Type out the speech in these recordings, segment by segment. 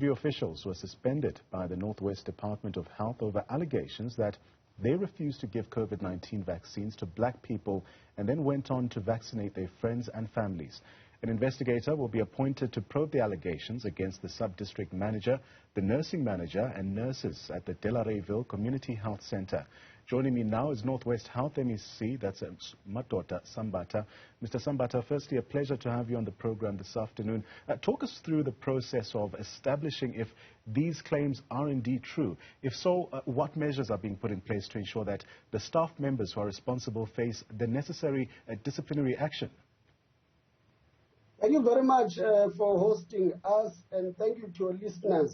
3 officials were suspended by the Northwest Department of Health over allegations that they refused to give COVID-19 vaccines to black people and then went on to vaccinate their friends and families. An investigator will be appointed to probe the allegations against the sub-district manager, the nursing manager and nurses at the Delarayville Community Health Centre. Joining me now is Northwest Health MEC, that's Madoda Sambatha. Mr. Sambatha, firstly, a pleasure to have you on the program this afternoon. Talk us through the process of establishing if these claims are indeed true. If so, what measures are being put in place to ensure that the staff members who are responsible face the necessary disciplinary action? Thank you very much for hosting us, and thank you to your listeners.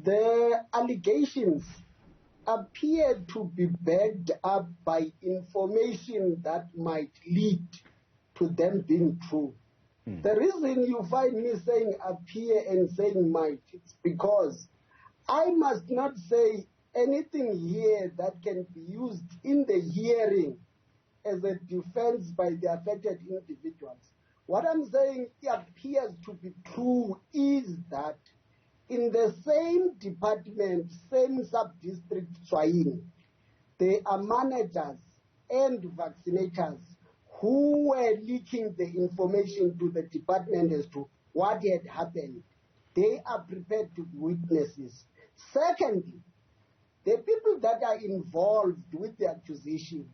The allegations appear to be backed up by information that might lead to them being true. The reason you find me saying appear and saying might, it's because I must not say anything here that can be used in the hearing as a defense by the affected individuals. What I'm saying appears to be true is that in the same department, same sub-district Swahili, there are managers and vaccinators who were leaking the information to the department as to what had happened. They are prepared to be witnesses. Secondly, the people that are involved with the accusation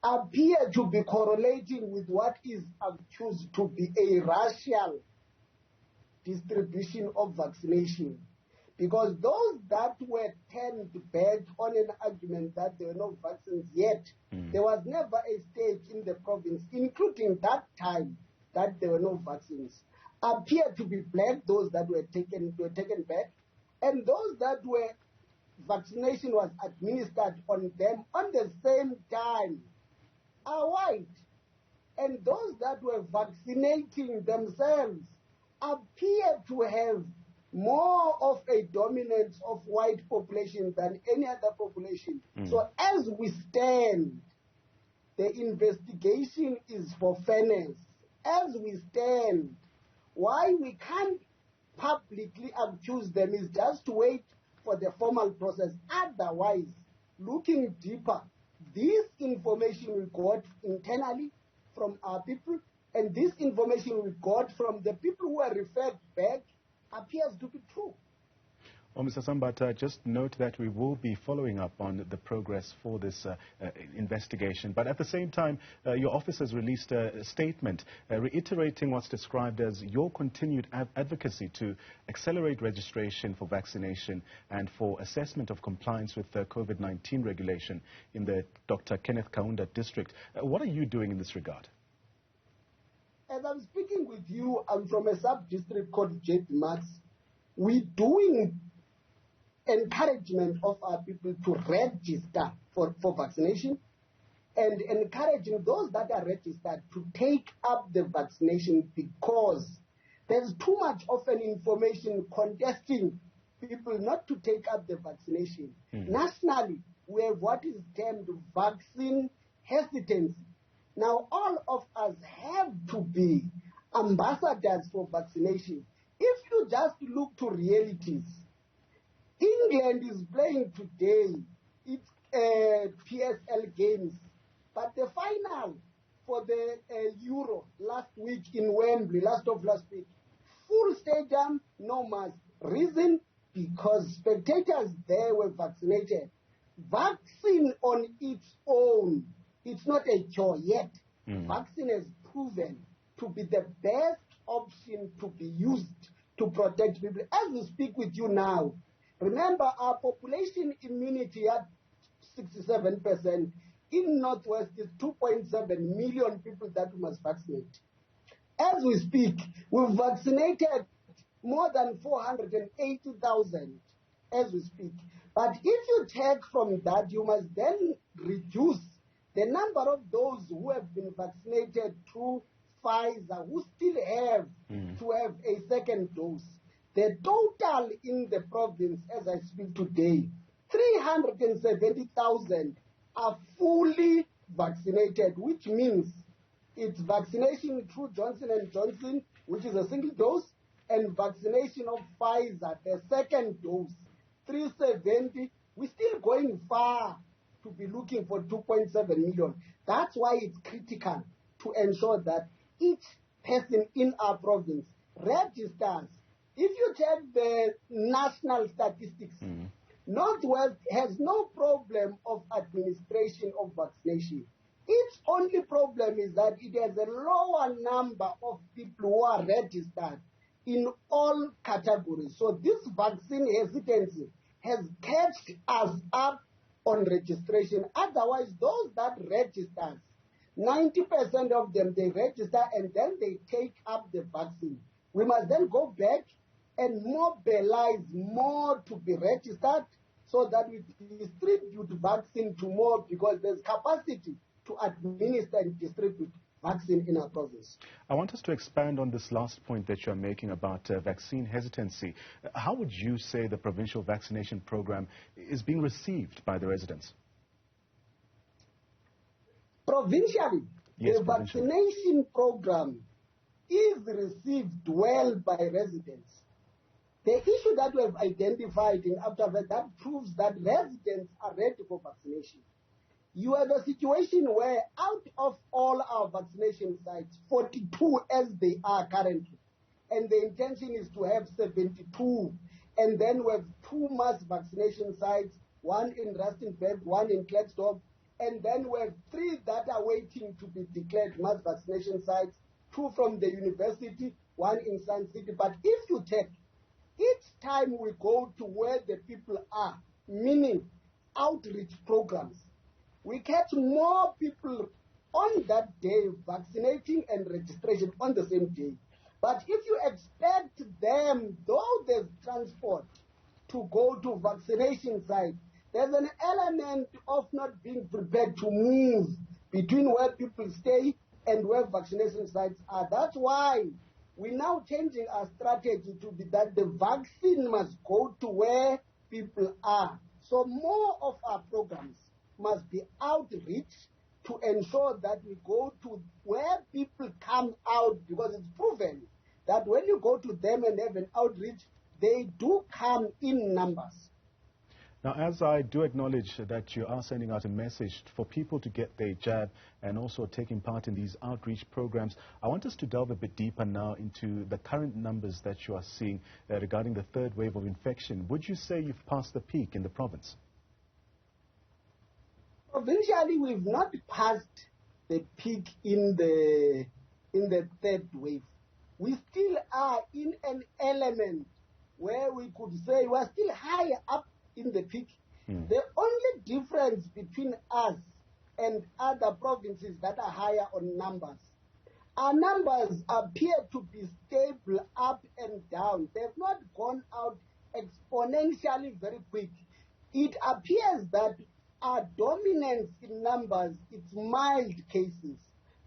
appear to be correlating with what is accused to be a racial distribution of vaccination. Because those that were turned back on an argument that there were no vaccines yet, there was never a stage in the province, including that time, that there were no vaccines, appear to be black, those that were taken back, and those that were vaccination was administered on them on the same time are white. And those that were vaccinating themselves appear to have more of a dominance of white population than any other population. So as we stand, the investigation is for fairness. As we stand, why we can't publicly accuse them is just to wait for the formal process. Otherwise, looking deeper, this information we got internally from our people, and this information we got from the people who are referred back appears to be true. Well, Mr. Sambatha, just note that we will be following up on the progress for this investigation. But at the same time, your office has released a statement reiterating what's described as your continued advocacy to accelerate registration for vaccination and for assessment of compliance with the COVID-19 regulation in the Dr. Kenneth Kaunda district. What are you doing in this regard? As I'm speaking with you, I'm from a sub-district called J. Max. We're doing encouragement of our people to register for vaccination and encouraging those that are registered to take up the vaccination, because there's too much of an information contesting people not to take up the vaccination. Nationally, we have what is termed vaccine hesitancy. Now, all of us have to be ambassadors for vaccination. If you just look to realities, England is playing today its PSL games, but the final for the Euro last week in Wembley, last week, full stadium, no mask. Reason? Because spectators there were vaccinated. Vaccine on its own, it's not a cure yet. Vaccine has proven to be the best option to be used to protect people. As we speak with you now, remember our population immunity at 67%. In Northwest is 2.7 million people that we must vaccinate. As we speak, we've vaccinated more than 480,000 as we speak. But if you take from that, you must then reduce the number of those who have been vaccinated through Pfizer, who still have to have a second dose. The total in the province, as I speak today, 370,000 are fully vaccinated, which means it's vaccination through Johnson & Johnson, which is a single dose, and vaccination of Pfizer, the second dose, 370, we're still going far to be looking for 2.7 million. That's why it's critical to ensure that each person in our province registers. If you check the national statistics, Northwest has no problem of administration of vaccination. Its only problem is that it has a lower number of people who are registered in all categories. So this vaccine hesitancy has catched us up on registration. Otherwise, those that register, 90% of them, they register and then they take up the vaccine. We must then go back and mobilize more to be registered so that we distribute vaccine to more, because there's capacity to administer and distribute vaccine in our province. I want us to expand on this last point that you're making about vaccine hesitancy. How would you say the provincial vaccination program is being received by the residents? Provincially, yes, the vaccination program is received well by residents. The issue that we have identified in Aftermath that proves that residents are ready for vaccination. You have a situation where out of all our vaccination sites, 42 as they are currently, and the intention is to have 72, and then we have 2 mass vaccination sites, one in Rustenburg, one in Klerksdorp, and then we have 3 that are waiting to be declared mass vaccination sites, 2 from the university, 1 in Sun City. But if you take each time we go to where the people are, meaning outreach programs, we catch more people on that day vaccinating and registration on the same day. But if you expect them, though there's transport, to go to vaccination site, there's an element of not being prepared to move between where people stay and where vaccination sites are. That's why we're now changing our strategy to be that the vaccine must go to where people are. So more of our programs must be outreach to ensure that we go to where people come out, because it's proven that when you go to them and have an outreach, they do come in numbers. Now, as I do acknowledge that you are sending out a message for people to get their jab and also taking part in these outreach programs, I want us to delve a bit deeper now into the current numbers that you are seeing regarding the third wave of infection. Would you say you've passed the peak in the province? Provincially, we've not passed the peak in the third wave. We still are in an element where we could say we're still higher up in the peak. The only difference between us and other provinces that are higher on numbers, our numbers appear to be stable up and down. They've not gone out exponentially very quick. It appears that our dominance in numbers, it's mild cases.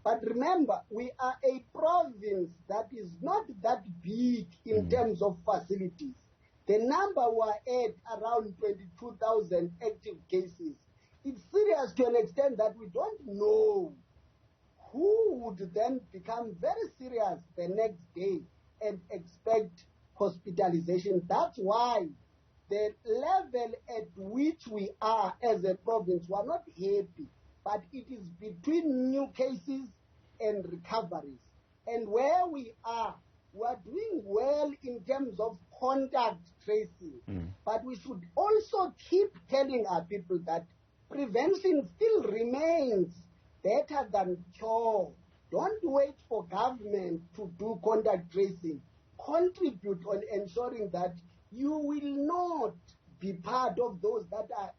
But remember, we are a province that is not that big in terms of facilities. The number we're at around 22,000 active cases. It's serious to an extent that we don't know who would then become very serious the next day and expect hospitalization. That's why the level at which we are as a province, we're not happy, but it is between new cases and recoveries. And where we are doing well in terms of contact tracing, but we should also keep telling our people that prevention still remains better than cure. Don't wait for government to do contact tracing. Contribute on ensuring that you will not be part of those that are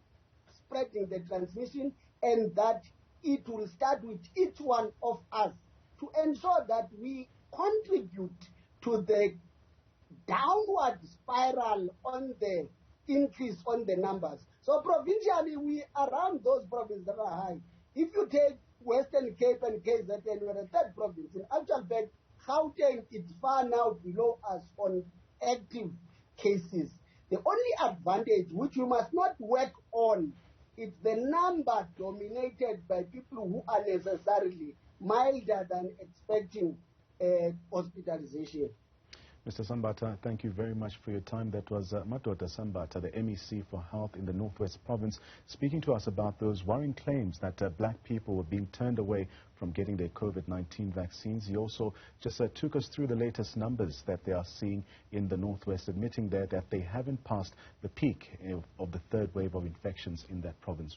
spreading the transmission, and that it will start with each one of us to ensure that we contribute to the downward spiral on the increase on the numbers. So provincially, we are around those provinces that are high. If you take Western Cape and KZN, we're a third province. In actual fact, Gauteng is far now below us on active cases. The only advantage, which you must not work on, is the number dominated by people who are necessarily milder than expecting hospitalization. Mr. Sambatha, thank you very much for your time. That was Madoda Sambatha, the MEC for Health in the Northwest Province, speaking to us about those worrying claims that black people were being turned away from getting their COVID-19 vaccines. He also just took us through the latest numbers that they are seeing in the Northwest, admitting there that they haven't passed the peak of the third wave of infections in that province.